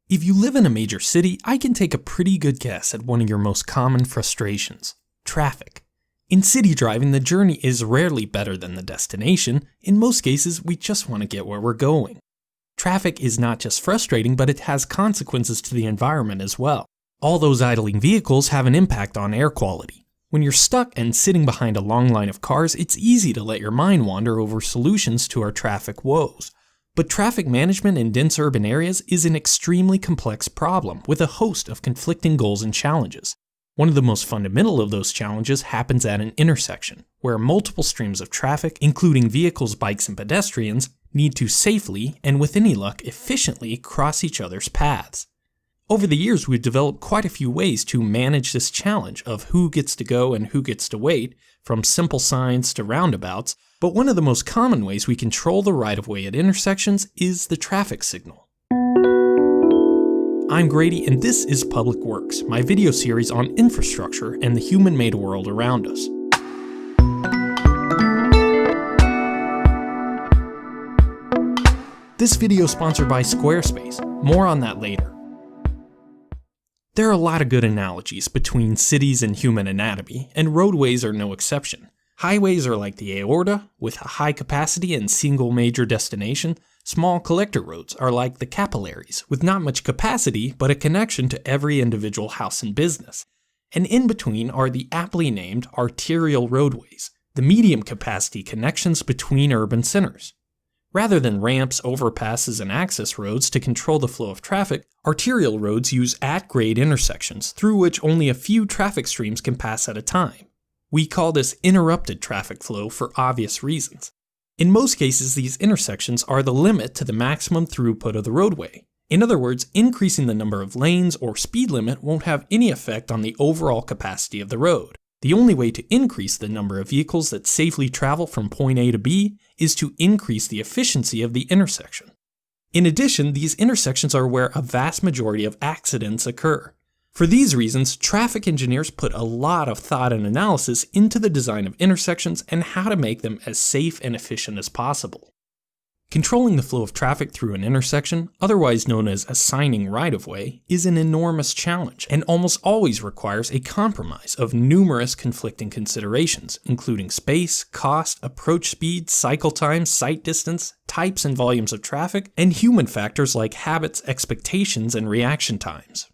If you live in a major city, I can take a pretty good guess at one of your most common frustrations: traffic. In city driving, the journey is rarely better than the destination. In most cases, we just want to get where we're going. Traffic is not just frustrating, but it has consequences to the environment as well. All those idling vehicles have an impact on air quality. When you're stuck and sitting behind a long line of cars, it's easy to let your mind wander over solutions to our traffic woes. But traffic management in dense urban areas is an extremely complex problem with a host of conflicting goals and challenges. One of the most fundamental of those challenges happens at an intersection, where multiple streams of traffic, including vehicles, bikes, and pedestrians, need to safely, and with any luck, efficiently cross each other's paths. Over the years, we've developed quite a few ways to manage this challenge of who gets to go and who gets to wait, from simple signs to roundabouts, but one of the most common ways we control the right-of-way at intersections is the traffic signal. I'm Grady, and this is Public Works, my video series on infrastructure and the human-made world around us. This video is sponsored by Squarespace. More on that later. There are a lot of good analogies between cities and human anatomy, and roadways are no exception. Highways are like the aorta, with a high capacity and single major destination. Small collector roads are like the capillaries, with not much capacity, but a connection to every individual house and business. And in between are the aptly named arterial roadways, the medium capacity connections between urban centers. Rather than ramps, overpasses, and access roads to control the flow of traffic, arterial roads use at-grade intersections through which only a few traffic streams can pass at a time. We call this interrupted traffic flow for obvious reasons. In most cases, these intersections are the limit to the maximum throughput of the roadway. In other words, increasing the number of lanes or speed limit won't have any effect on the overall capacity of the road. The only way to increase the number of vehicles that safely travel from point A to B is to increase the efficiency of the intersection. In addition, these intersections are where a vast majority of accidents occur. For these reasons, traffic engineers put a lot of thought and analysis into the design of intersections and how to make them as safe and efficient as possible. Controlling the flow of traffic through an intersection, otherwise known as assigning right-of-way, is an enormous challenge and almost always requires a compromise of numerous conflicting considerations, including space, cost, approach speed, cycle time, sight distance, types and volumes of traffic, and human factors like habits, expectations, and reaction times.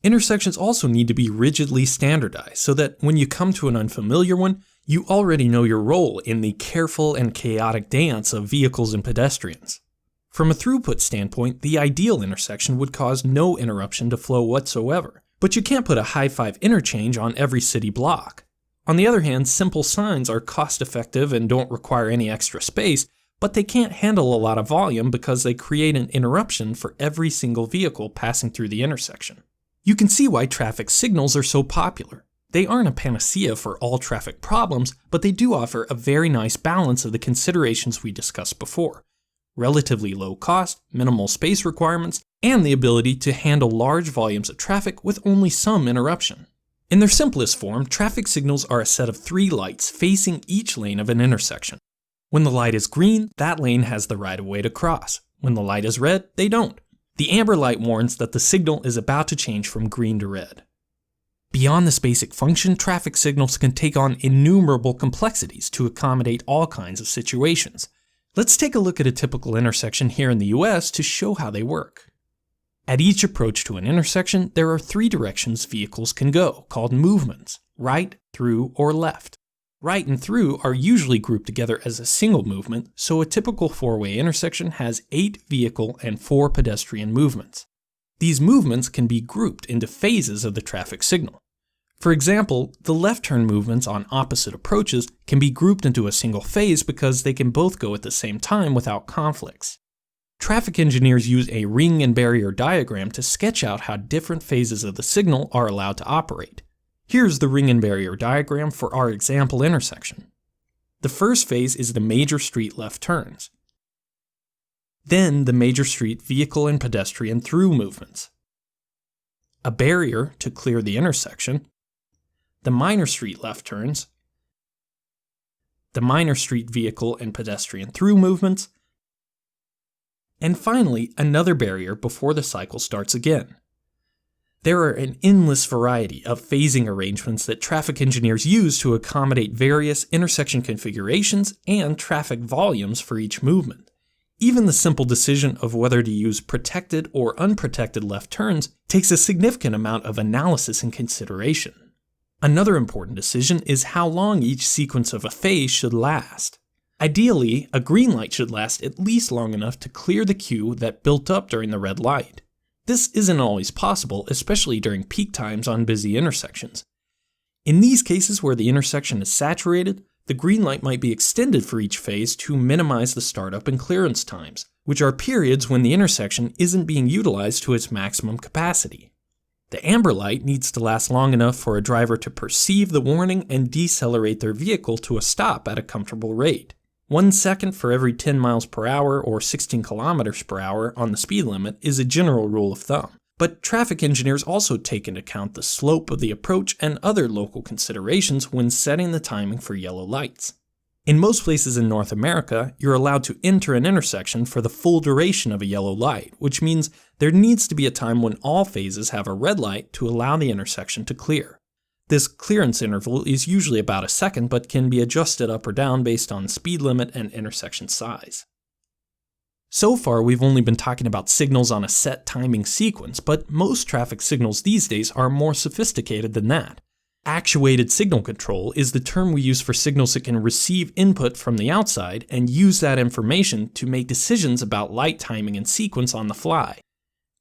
Intersections also need to be rigidly standardized so that when you come to an unfamiliar one, you already know your role in the careful and chaotic dance of vehicles and pedestrians. From a throughput standpoint, the ideal intersection would cause no interruption to flow whatsoever, but you can't put a high-five interchange on every city block. On the other hand, simple signs are cost-effective and don't require any extra space, but they can't handle a lot of volume because they create an interruption for every single vehicle passing through the intersection. You can see why traffic signals are so popular. They aren't a panacea for all traffic problems, but they do offer a very nice balance of the considerations we discussed before: relatively low cost, minimal space requirements, and the ability to handle large volumes of traffic with only some interruption. In their simplest form, traffic signals are a set of 3 lights facing each lane of an intersection. When the light is green, that lane has the right-of-way to cross. When the light is red, they don't. The amber light warns that the signal is about to change from green to red. Beyond this basic function, traffic signals can take on innumerable complexities to accommodate all kinds of situations. Let's take a look at a typical intersection here in the US to show how they work. At each approach to an intersection, there are 3 directions vehicles can go, called movements: right, through, or left. Right and through are usually grouped together as a single movement, so a typical 4-way intersection has 8 vehicle and 4 pedestrian movements. These movements can be grouped into phases of the traffic signal. For example, the left turn movements on opposite approaches can be grouped into a single phase because they can both go at the same time without conflicts. Traffic engineers use a ring and barrier diagram to sketch out how different phases of the signal are allowed to operate. Here's the ring and barrier diagram for our example intersection. The first phase is the major street left turns. Then the major street vehicle and pedestrian through movements. A barrier to clear the intersection. The minor street left turns. The minor street vehicle and pedestrian through movements. And finally, another barrier before the cycle starts again. There are an endless variety of phasing arrangements that traffic engineers use to accommodate various intersection configurations and traffic volumes for each movement. Even the simple decision of whether to use protected or unprotected left turns takes a significant amount of analysis and consideration. Another important decision is how long each sequence of a phase should last. Ideally, a green light should last at least long enough to clear the queue that built up during the red light. This isn't always possible, especially during peak times on busy intersections. In these cases where the intersection is saturated, the green light might be extended for each phase to minimize the startup and clearance times, which are periods when the intersection isn't being utilized to its maximum capacity. The amber light needs to last long enough for a driver to perceive the warning and decelerate their vehicle to a stop at a comfortable rate. 1 second for every 10 miles per hour or 16 kilometers per hour on the speed limit is a general rule of thumb, but traffic engineers also take into account the slope of the approach and other local considerations when setting the timing for yellow lights. In most places in North America, you're allowed to enter an intersection for the full duration of a yellow light, which means there needs to be a time when all phases have a red light to allow the intersection to clear. This clearance interval is usually about a second, but can be adjusted up or down based on speed limit and intersection size. So far, we've only been talking about signals on a set timing sequence, but most traffic signals these days are more sophisticated than that. Actuated signal control is the term we use for signals that can receive input from the outside and use that information to make decisions about light timing and sequence on the fly.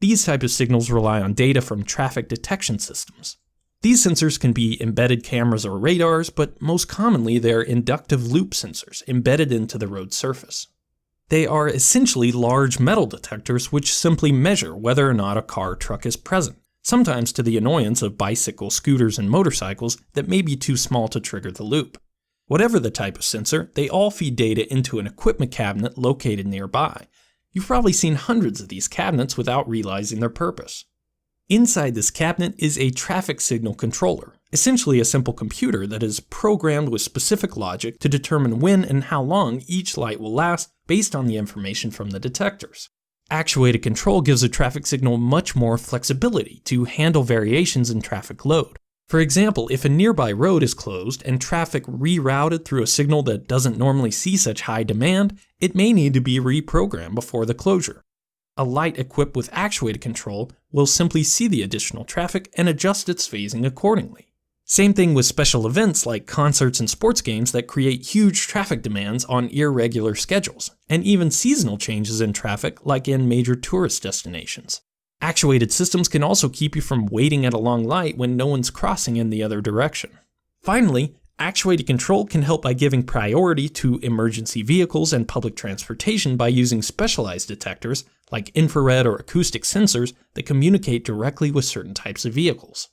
These types of signals rely on data from traffic detection systems. These sensors can be embedded cameras or radars, but most commonly they're inductive loop sensors embedded into the road surface. They are essentially large metal detectors which simply measure whether or not a car or truck is present, sometimes to the annoyance of bicycles, scooters, and motorcycles that may be too small to trigger the loop. Whatever the type of sensor, they all feed data into an equipment cabinet located nearby. You've probably seen hundreds of these cabinets without realizing their purpose. Inside this cabinet is a traffic signal controller, essentially a simple computer that is programmed with specific logic to determine when and how long each light will last based on the information from the detectors. Actuated control gives a traffic signal much more flexibility to handle variations in traffic load. For example, if a nearby road is closed and traffic rerouted through a signal that doesn't normally see such high demand, it may need to be reprogrammed before the closure. A light equipped with actuated control will simply see the additional traffic and adjust its phasing accordingly. Same thing with special events like concerts and sports games that create huge traffic demands on irregular schedules, and even seasonal changes in traffic like in major tourist destinations. Actuated systems can also keep you from waiting at a long light when no one's crossing in the other direction. Finally, actuated control can help by giving priority to emergency vehicles and public transportation by using specialized detectors like infrared or acoustic sensors that communicate directly with certain types of vehicles.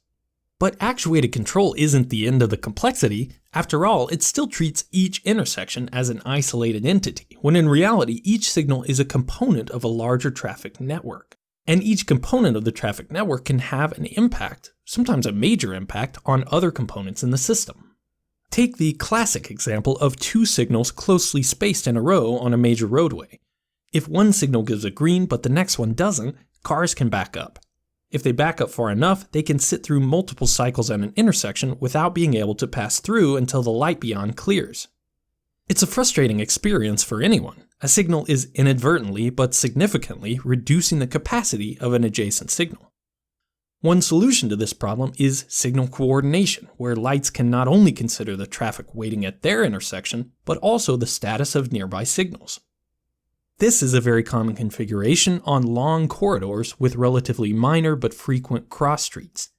But actuated control isn't the end of the complexity. After all, it still treats each intersection as an isolated entity, when in reality each signal is a component of a larger traffic network. And each component of the traffic network can have an impact, sometimes a major impact, on other components in the system. Take the classic example of two signals closely spaced in a row on a major roadway. If one signal gives a green but the next one doesn't, cars can back up. If they back up far enough, they can sit through multiple cycles at an intersection without being able to pass through until the light beyond clears. It's a frustrating experience for anyone. A signal is inadvertently but significantly reducing the capacity of an adjacent signal. One solution to this problem is signal coordination, where lights can not only consider the traffic waiting at their intersection, but also the status of nearby signals. This is a very common configuration on long corridors with relatively minor but frequent cross streets.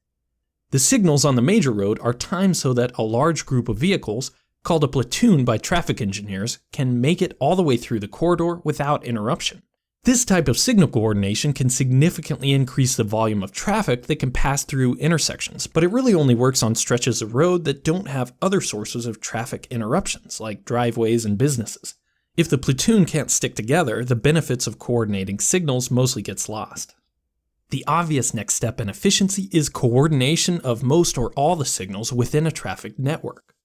The signals on the major road are timed so that a large group of vehicles, called a platoon by traffic engineers, can make it all the way through the corridor without interruption. This type of signal coordination can significantly increase the volume of traffic that can pass through intersections, but it really only works on stretches of road that don't have other sources of traffic interruptions, like driveways and businesses. If the platoon can't stick together, the benefits of coordinating signals mostly gets lost. The obvious next step in efficiency is coordination of most or all the signals within a traffic network.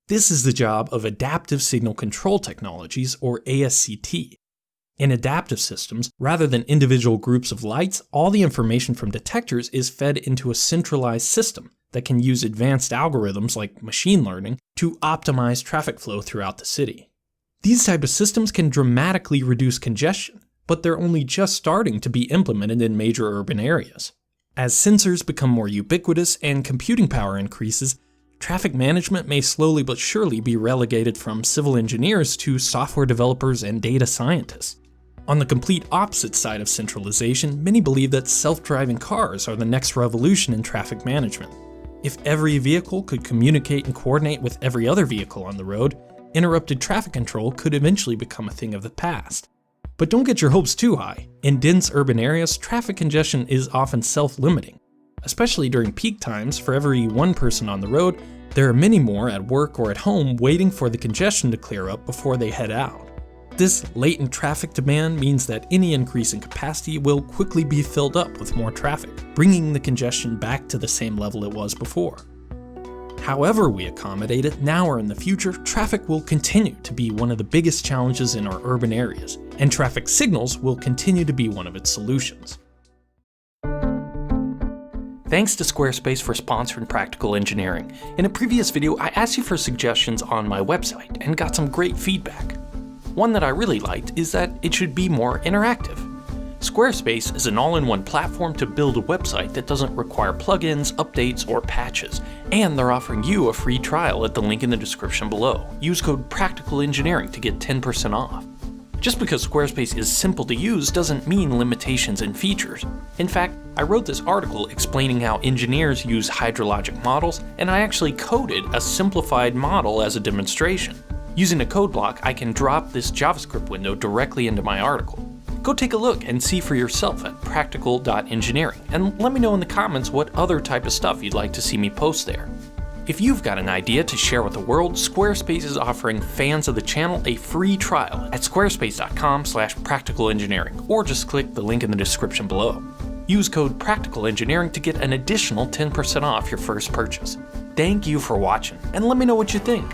This is the job of adaptive signal control technologies, or ASCT. In adaptive systems, rather than individual groups of lights, all the information from detectors is fed into a centralized system that can use advanced algorithms like machine learning to optimize traffic flow throughout the city. These type of systems can dramatically reduce congestion, but they're only just starting to be implemented in major urban areas. As sensors become more ubiquitous and computing power increases, traffic management may slowly but surely be relegated from civil engineers to software developers and data scientists. On the complete opposite side of centralization, many believe that self-driving cars are the next revolution in traffic management. If every vehicle could communicate and coordinate with every other vehicle on the road, interrupted traffic control could eventually become a thing of the past. But don't get your hopes too high. In dense urban areas, traffic congestion is often self-limiting. Especially during peak times, for every one person on the road, there are many more at work or at home waiting for the congestion to clear up before they head out. This latent traffic demand means that any increase in capacity will quickly be filled up with more traffic, bringing the congestion back to the same level it was before. However we accommodate it, now or in the future, traffic will continue to be one of the biggest challenges in our urban areas, and traffic signals will continue to be one of its solutions. Thanks to Squarespace for sponsoring Practical Engineering. In a previous video, I asked you for suggestions on my website and got some great feedback. One that I really liked is that it should be more interactive. Squarespace is an all-in-one platform to build a website that doesn't require plugins, updates, or patches, and they're offering you a free trial at the link in the description below. Use code Practical Engineering to get 10% off. Just because Squarespace is simple to use doesn't mean limitations and features. In fact, I wrote this article explaining how engineers use hydrologic models, and I actually coded a simplified model as a demonstration. Using a code block, I can drop this JavaScript window directly into my article. Go take a look and see for yourself at practical.engineering, and let me know in the comments what other type of stuff you'd like to see me post there. If you've got an idea to share with the world, Squarespace is offering fans of the channel a free trial at squarespace.com/practicalengineering, or just click the link in the description below. Use code Practical Engineering to get an additional 10% off your first purchase. Thank you for watching, and let me know what you think.